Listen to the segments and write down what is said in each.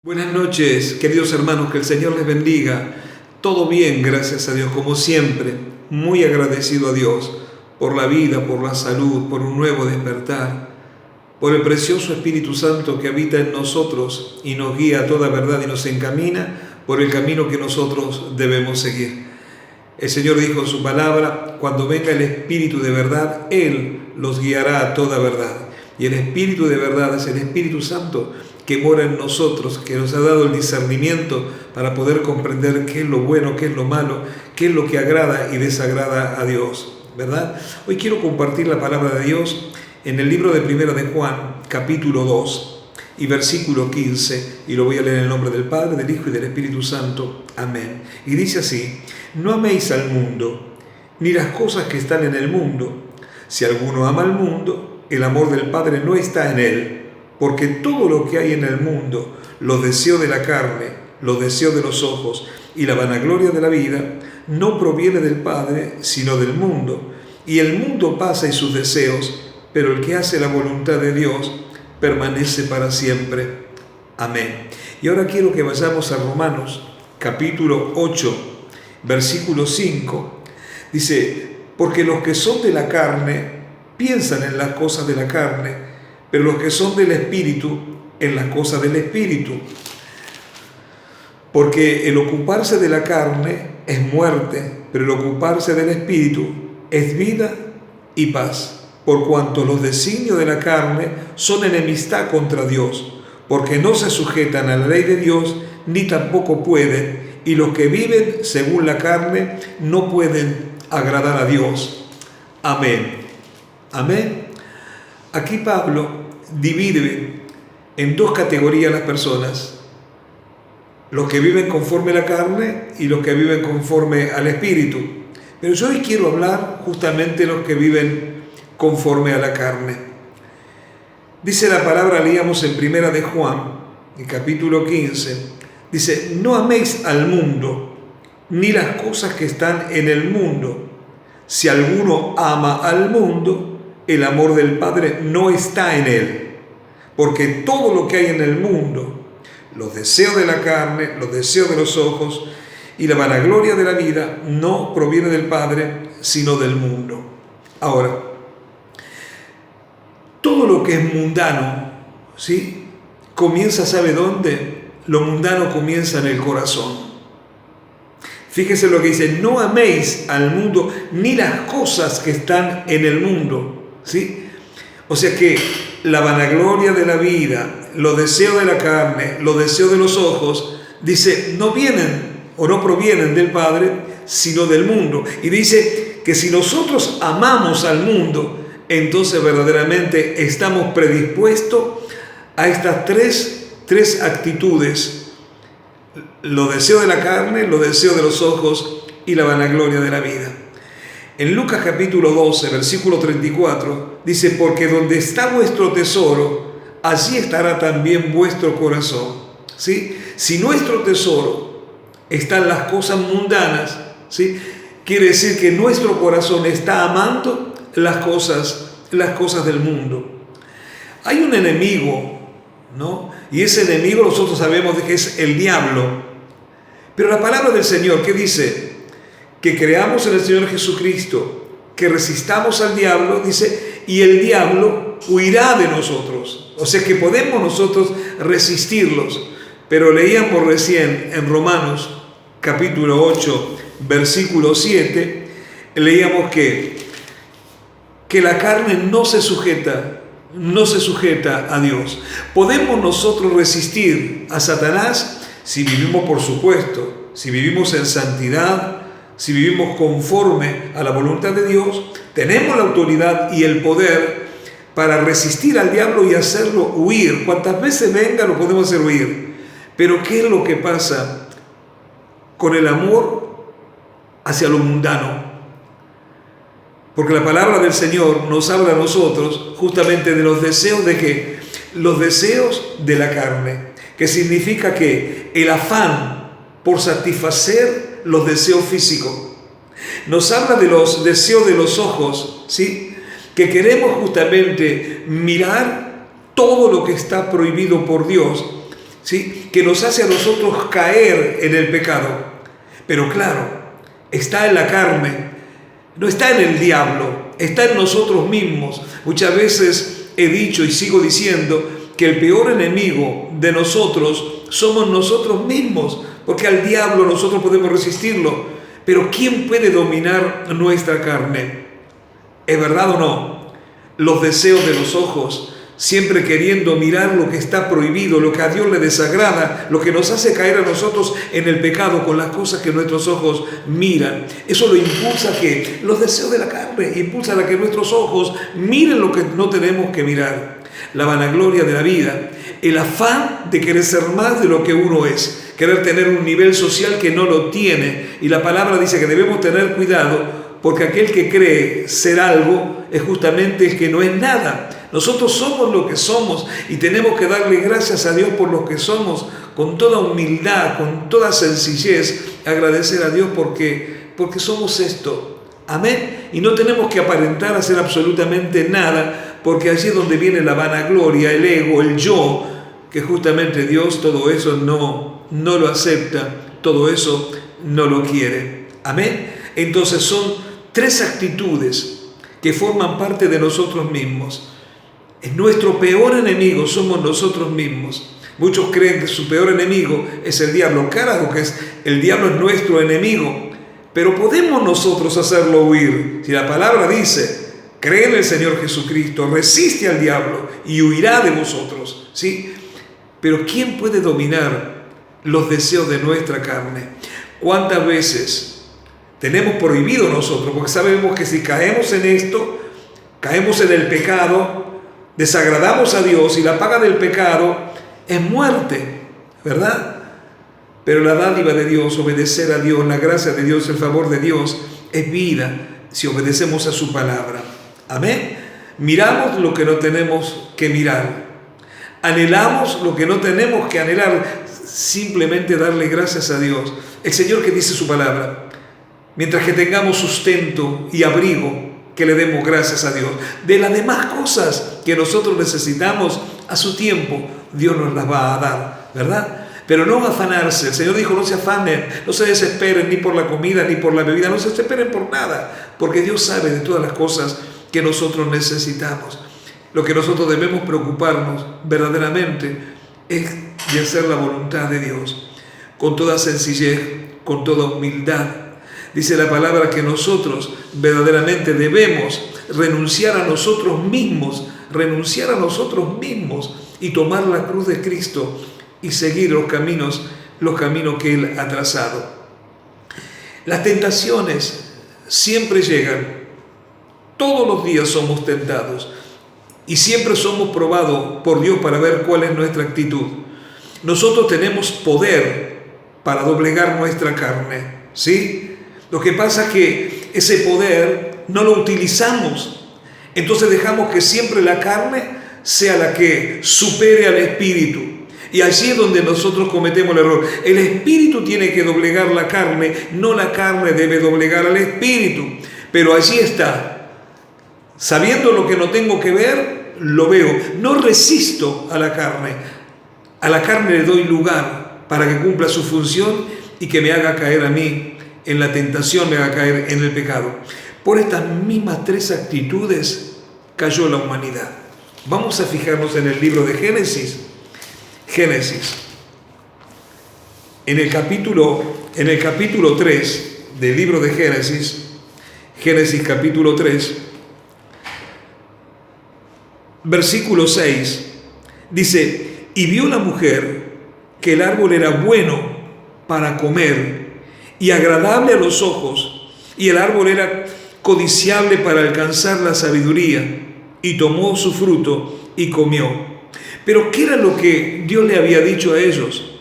Buenas noches, queridos hermanos, que el Señor les bendiga. Todo bien, gracias a Dios, como siempre. Muy agradecido a Dios por la vida, por la salud, por un nuevo despertar, por el precioso Espíritu Santo que habita en nosotros y nos guía a toda verdad y nos encamina por el camino que nosotros debemos seguir. El Señor dijo en su palabra: cuando venga el Espíritu de verdad, Él los guiará a toda verdad. Y el Espíritu de verdad es el Espíritu Santo que mora en nosotros, que nos ha dado el discernimiento para poder comprender qué es lo bueno, qué es lo malo, qué es lo que agrada y desagrada a Dios, ¿verdad? Hoy quiero compartir la palabra de Dios en el libro de Primera de Juan, capítulo 2 y versículo 15, y lo voy a leer en el nombre del Padre, del Hijo y del Espíritu Santo. Amén. Y dice así: no améis al mundo, ni las cosas que están en el mundo. Si alguno ama al mundo, el amor del Padre no está en él. Porque todo lo que hay en el mundo, los deseos de la carne, los deseos de los ojos y la vanagloria de la vida, no proviene del Padre, sino del mundo. Y el mundo pasa y sus deseos, pero el que hace la voluntad de Dios permanece para siempre. Amén. Y ahora quiero que vayamos a Romanos, capítulo 8, versículo 5. Dice: porque los que son de la carne piensan en las cosas de la carne, pero los que son del Espíritu, en las cosas del Espíritu. Porque el ocuparse de la carne es muerte, pero el ocuparse del Espíritu es vida y paz. Por cuanto los designios de la carne son enemistad contra Dios, porque no se sujetan a la ley de Dios, ni tampoco pueden, y los que viven según la carne no pueden agradar a Dios. Amén. Amén. Aquí Pablo divide en dos categorías las personas: los que viven conforme a la carne y los que viven conforme al Espíritu. Pero yo hoy quiero hablar justamente de los que viven conforme a la carne. Dice la palabra, leíamos en Primera de Juan, en capítulo 15, dice: no améis al mundo, ni las cosas que están en el mundo. Si alguno ama al mundo, el amor del Padre no está en él. Porque todo lo que hay en el mundo, los deseos de la carne, los deseos de los ojos y la vanagloria de la vida, no proviene del Padre, sino del mundo. Ahora, todo lo que es mundano, ¿sí?, comienza, ¿sabe dónde? Lo mundano comienza en el corazón. Fíjese lo que dice: no améis al mundo ni las cosas que están en el mundo. ¿Sí? O sea que la vanagloria de la vida, los deseos de la carne, los deseos de los ojos, dice, no vienen o no provienen del Padre, sino del mundo. Y dice que si nosotros amamos al mundo, entonces verdaderamente estamos predispuestos a estas tres actitudes: los deseos de la carne, los deseos de los ojos y la vanagloria de la vida. En Lucas capítulo 12, versículo 34, dice: porque donde está vuestro tesoro, allí estará también vuestro corazón. ¿Sí? Si nuestro tesoro está en las cosas mundanas, ¿sí?, quiere decir que nuestro corazón está amando las cosas del mundo. Hay un enemigo, ¿no? Y ese enemigo nosotros sabemos que es el diablo. Pero la palabra del Señor, ¿qué dice? Que creamos en el Señor Jesucristo, que resistamos al diablo, dice, y el diablo huirá de nosotros. O sea que podemos nosotros resistirlos. Pero leíamos recién en Romanos capítulo 8, versículo 7, leíamos que la carne no se sujeta a Dios. ¿Podemos nosotros resistir a Satanás? Si vivimos, por supuesto, si vivimos en santidad, si vivimos conforme a la voluntad de Dios, tenemos la autoridad y el poder para resistir al diablo y hacerlo huir. Cuantas veces venga, lo podemos hacer huir. Pero ¿qué es lo que pasa con el amor hacia lo mundano? Porque la palabra del Señor nos habla a nosotros justamente de los deseos de ¿qué? Los deseos de la carne, que significa que el afán por satisfacer los deseos físicos. Nos habla de los deseos de los ojos, ¿sí?, que queremos justamente mirar todo lo que está prohibido por Dios ¿sí?, que nos hace a nosotros caer en el pecado. Pero claro, está en la carne, no está en el diablo, está en nosotros mismos. Muchas veces he dicho y sigo diciendo que el peor enemigo de nosotros somos nosotros mismos, porque al diablo nosotros podemos resistirlo, pero ¿quién puede dominar nuestra carne? ¿Es verdad o no? Los deseos de los ojos, siempre queriendo mirar lo que está prohibido, lo que a Dios le desagrada, lo que nos hace caer a nosotros en el pecado con las cosas que nuestros ojos miran. Eso lo impulsa a que los deseos de la carne impulsan a que nuestros ojos miren lo que no tenemos que mirar. La vanagloria de la vida, el afán de querer ser más de lo que uno es, querer tener un nivel social que no lo tiene. Y la palabra dice que debemos tener cuidado, porque aquel que cree ser algo es justamente el que no es nada. Nosotros somos lo que somos y tenemos que darle gracias a Dios por lo que somos, con toda humildad, con toda sencillez, agradecer a Dios porque somos esto. Amén. Y no tenemos que aparentar hacer absolutamente nada, porque allí es donde viene la vanagloria, el ego, el yo, que justamente Dios todo eso no lo acepta, todo eso no lo quiere. Amén. Entonces son 3 actitudes que forman parte de nosotros mismos. Nuestro peor enemigo somos nosotros mismos. Muchos creen que su peor enemigo es el diablo. Carajo, el diablo es nuestro enemigo. Pero podemos nosotros hacerlo huir. Si la palabra dice, cree en el Señor Jesucristo, resiste al diablo y huirá de vosotros, ¿sí? Pero ¿quién puede dominar los deseos de nuestra carne? ¿Cuántas veces tenemos prohibido nosotros? Porque sabemos que si caemos en esto, caemos en el pecado, desagradamos a Dios y la paga del pecado es muerte, ¿verdad? Pero la dádiva de Dios, obedecer a Dios, la gracia de Dios, el favor de Dios, es vida si obedecemos a su palabra. Amén. Miramos lo que no tenemos que mirar. Anhelamos lo que no tenemos que anhelar. Simplemente darle gracias a Dios. El Señor que dice su palabra, mientras que tengamos sustento y abrigo, que le demos gracias a Dios. De las demás cosas que nosotros necesitamos, a su tiempo, Dios nos las va a dar, ¿verdad? Pero no afanarse. El Señor dijo, no se afanen, no se desesperen ni por la comida ni por la bebida, no se desesperen por nada, porque Dios sabe de todas las cosas que nosotros necesitamos. Lo que nosotros debemos preocuparnos verdaderamente es de hacer la voluntad de Dios, con toda sencillez, con toda humildad. Dice la palabra que nosotros verdaderamente debemos renunciar a nosotros mismos y tomar la cruz de Cristo y seguir los caminos que Él ha trazado. Las tentaciones siempre llegan. Todos los días somos tentados y siempre somos probados por Dios para ver cuál es nuestra actitud. Nosotros tenemos poder para doblegar nuestra carne, ¿sí? Lo que pasa es que ese poder no lo utilizamos. Entonces dejamos que siempre la carne sea la que supere al espíritu. Y allí es donde nosotros cometemos el error. El espíritu tiene que doblegar la carne, no la carne debe doblegar al espíritu. Pero allí está. Sabiendo lo que no tengo que ver, lo veo. No resisto a la carne. A la carne le doy lugar para que cumpla su función y que me haga caer a mí en la tentación, me haga caer en el pecado. Por estas mismas 3 actitudes cayó la humanidad. Vamos a fijarnos en el libro de Génesis. En el capítulo 3 del libro de Génesis capítulo 3, versículo 6, dice, y vio la mujer que el árbol era bueno para comer y agradable a los ojos, y el árbol era codiciable para alcanzar la sabiduría, y tomó su fruto y comió. Pero ¿qué era lo que Dios le había dicho a ellos?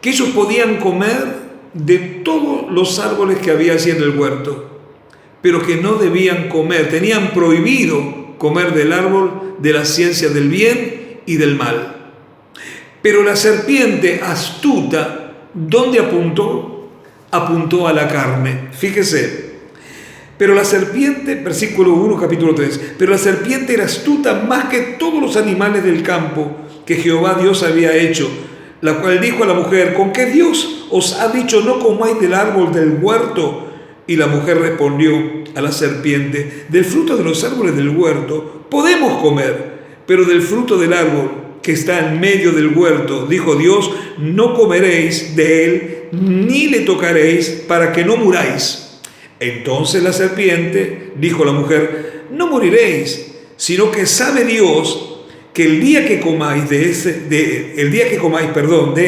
Que ellos podían comer de todos los árboles que había allí en el huerto, pero que no debían comer, tenían prohibido comer del árbol de la ciencia del bien y del mal. Pero la serpiente astuta, ¿dónde apuntó? Apuntó a la carne. Fíjese. Pero la serpiente, versículo 1, capítulo 3, pero la serpiente era astuta más que todos los animales del campo que Jehová Dios había hecho, la cual dijo a la mujer: ¿con qué Dios os ha dicho no comáis del árbol del huerto? Y la mujer respondió a la serpiente: del fruto de los árboles del huerto podemos comer, pero del fruto del árbol que está en medio del huerto, dijo Dios, no comeréis de él, ni le tocaréis, para que no muráis. Entonces la serpiente dijo a la mujer: no moriréis, sino que sabe Dios que el día que comáis de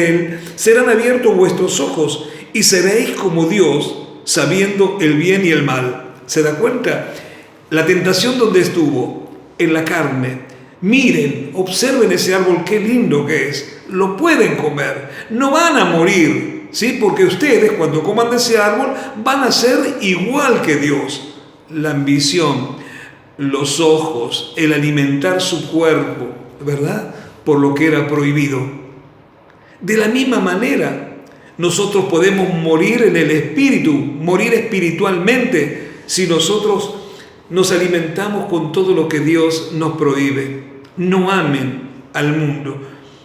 él, serán abiertos vuestros ojos y seréis como Dios, sabiendo el bien y el mal. ¿Se da cuenta? La tentación, ¿dónde estuvo? En la carne. Miren, observen ese árbol, qué lindo que es. Lo pueden comer, no van a morir, ¿sí? Porque ustedes, cuando coman de ese árbol, van a ser igual que Dios. La ambición, los ojos, el alimentar su cuerpo, ¿verdad? Por lo que era prohibido. De la misma manera, nosotros podemos morir en el espíritu, morir espiritualmente, si nosotros nos alimentamos con todo lo que Dios nos prohíbe. No amen al mundo,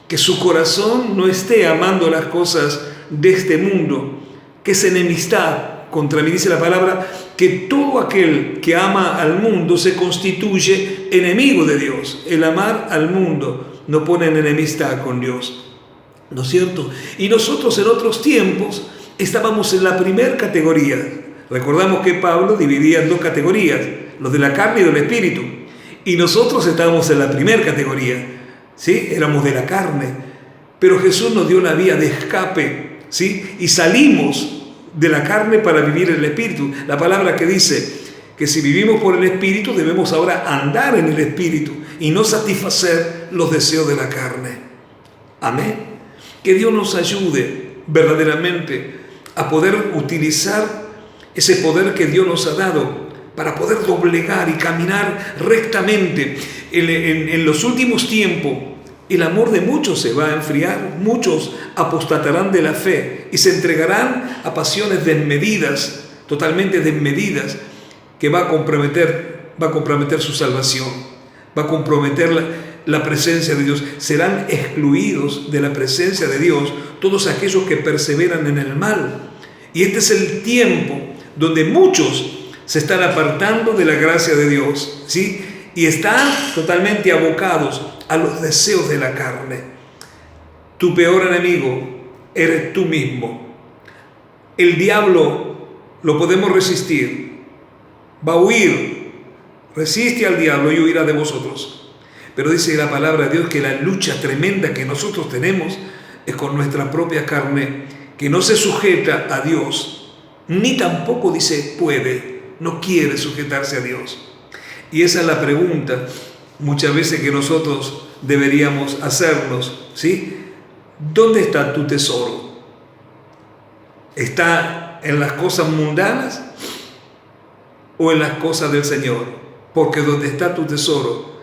que su corazón no esté amando las cosas de este mundo, que es enemistad contra mí. Dice la palabra que todo aquel que ama al mundo se constituye enemigo de Dios. El amar al mundo no pone en enemistad con Dios, ¿no es cierto? Y nosotros en otros tiempos estábamos en la primera categoría. Recordamos que Pablo dividía en dos categorías, los de la carne y del espíritu. Y nosotros estábamos en la primera categoría, ¿sí? Éramos de la carne. Pero Jesús nos dio la vía de escape, ¿sí? Y salimos de la carne para vivir en el espíritu. La palabra que dice que si vivimos por el espíritu, debemos ahora andar en el espíritu y no satisfacer los deseos de la carne. Amén. Que Dios nos ayude verdaderamente a poder utilizar ese poder que Dios nos ha dado para poder doblegar y caminar rectamente. En los últimos tiempos, el amor de muchos se va a enfriar, muchos apostatarán de la fe y se entregarán a pasiones desmedidas, totalmente desmedidas, que va a comprometer su salvación, va a comprometer la presencia de Dios. Serán excluidos de la presencia de Dios todos aquellos que perseveran en el mal. Y este es el tiempo donde muchos se están apartando de la gracia de Dios, ¿sí? Y están totalmente abocados a los deseos de la carne. Tu peor enemigo eres tú mismo. El diablo lo podemos resistir, va a huir. Resiste al diablo y huirá de vosotros. Pero dice la palabra de Dios que la lucha tremenda que nosotros tenemos es con nuestra propia carne, que no se sujeta a Dios, ni tampoco dice puede, no quiere sujetarse a Dios. Y esa es la pregunta muchas veces que nosotros deberíamos hacernos, ¿sí? ¿Dónde está tu tesoro? ¿Está en las cosas mundanas o en las cosas del Señor? Porque donde está tu tesoro,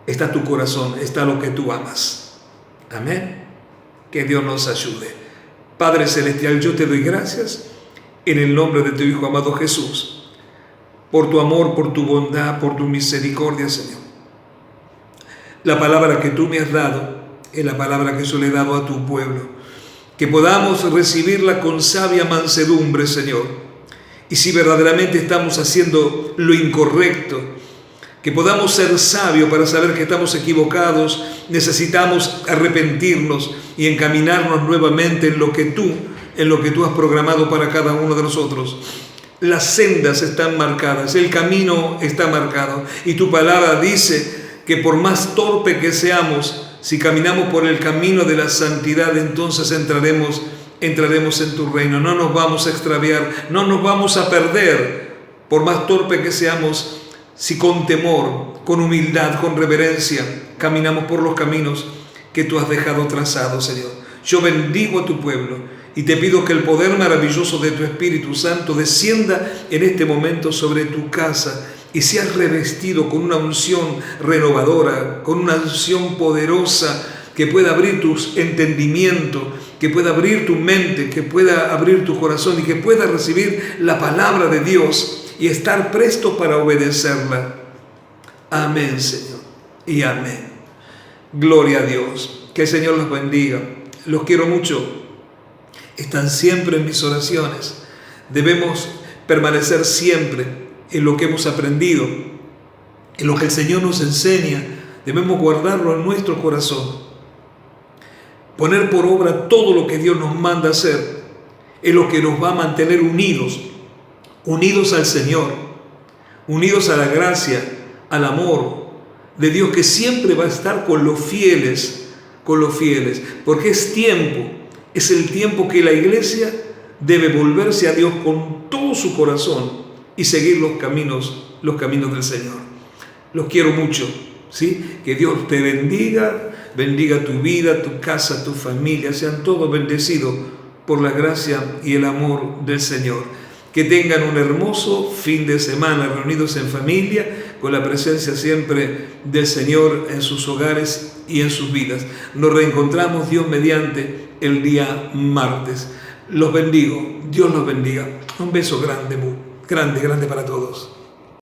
está tu corazón, está lo que tú amas. Amén. Que Dios nos ayude. Padre Celestial, yo te doy gracias en el nombre de tu Hijo amado Jesús, por tu amor, por tu bondad, por tu misericordia, Señor. La palabra que tú me has dado es la palabra que yo le he dado a tu pueblo. Que podamos recibirla con sabia mansedumbre, Señor. Y si verdaderamente estamos haciendo lo incorrecto, que podamos ser sabios para saber que estamos equivocados, necesitamos arrepentirnos y encaminarnos nuevamente en lo que tú has programado para cada uno de nosotros. Las sendas están marcadas, el camino está marcado, y tu palabra dice que por más torpe que seamos, si caminamos por el camino de la santidad, entonces entraremos en tu reino. No nos vamos a extraviar, no nos vamos a perder, por más torpe que seamos, si con temor, con humildad, con reverencia, caminamos por los caminos que tú has dejado trazados, Señor. Yo bendigo a tu pueblo y te pido que el poder maravilloso de tu Espíritu Santo descienda en este momento sobre tu casa y seas revestido con una unción renovadora, con una unción poderosa que pueda abrir tu entendimiento, que pueda abrir tu mente, que pueda abrir tu corazón y que pueda recibir la palabra de Dios y estar presto para obedecerla. Amén, Señor, y amén. Gloria a Dios. Que el Señor los bendiga. Los quiero mucho. Están siempre en mis oraciones. Debemos permanecer siempre en lo que hemos aprendido, en lo que el Señor nos enseña. Debemos guardarlo en nuestro corazón. Poner por obra todo lo que Dios nos manda hacer es lo que nos va a mantener unidos, unidos al Señor, unidos a la gracia, al amor de Dios, que siempre va a estar con los fieles, porque es el tiempo que la iglesia debe volverse a Dios con todo su corazón y seguir los caminos del Señor. Los quiero mucho, ¿sí? Que Dios te bendiga tu vida, tu casa, tu familia, sean todos bendecidos por la gracia y el amor del Señor. Que tengan un hermoso fin de semana reunidos en familia, con la presencia siempre del Señor en sus hogares y en sus vidas. Nos reencontramos, Dios mediante, el día martes. Los bendigo, Dios los bendiga. Un beso grande, grande para todos.